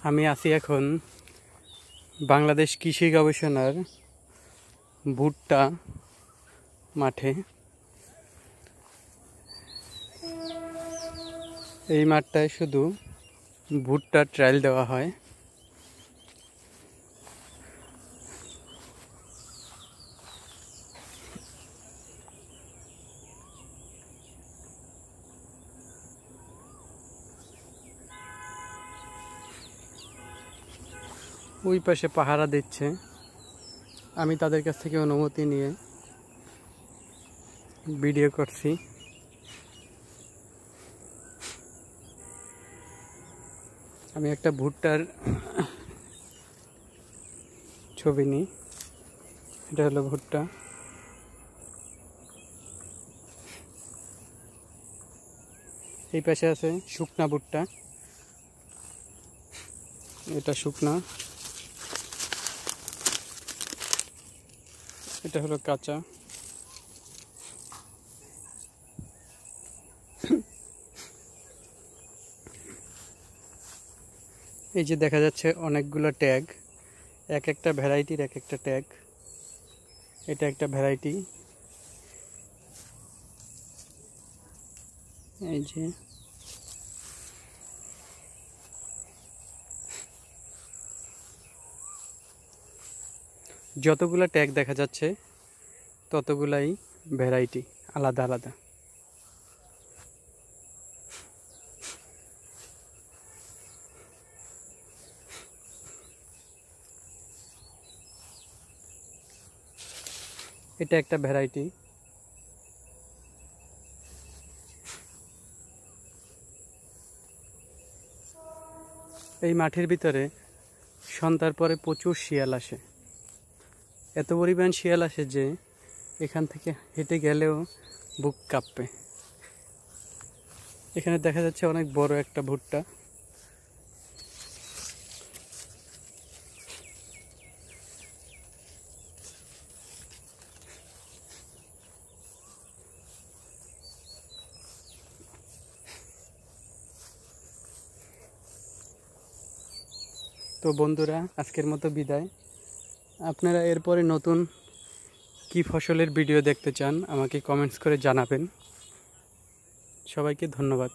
আমি আছি এখন বাংলাদেশ কৃষি গবেষণার ভুট্টা মাঠে। এই মাঠটায় শুধু ভুট্টা ট্রায়াল দেওয়া হয়। ওই পাশে পাহারা দিচ্ছে, আমি তাদের কাছ থেকে অনুমতি নিয়ে ভিডিও করছি। আমি একটা ভুট্টার ছবি নিই। এটা হলো ভুট্টা। এই পাশে আছে শুকনা ভুট্টা, এটা শুকনা, এটা হলো কাঁচা। এই যে দেখা যাচ্ছে অনেকগুলো ট্যাগ, এক একটা ভ্যারাইটির এক একটা ট্যাগ। এটা একটা ভ্যারাইটি। এই যে যতগুলো ট্যাগ দেখা যাচ্ছে ততগুলাই ভ্যারাইটি, আলাদা আলাদা। এটা একটা ভ্যারাইটি। এই মাঠের ভিতরে সন্ধ্যার পরে প্রচুর শিয়াল আসে। এত পরিমাণ শিয়াল আসে যে এখান থেকে হেঁটে গেলেও বুক কাঁপবে। এখানে দেখা যাচ্ছে অনেক বড় একটা ভুট্টা। তো বন্ধুরা, আজকের মতো বিদায়। আপনারা এরপরে নতুন কি ফসলের ভিডিও দেখতে চান আমাকে কমেন্টস করে জানাবেন। সবাইকে ধন্যবাদ।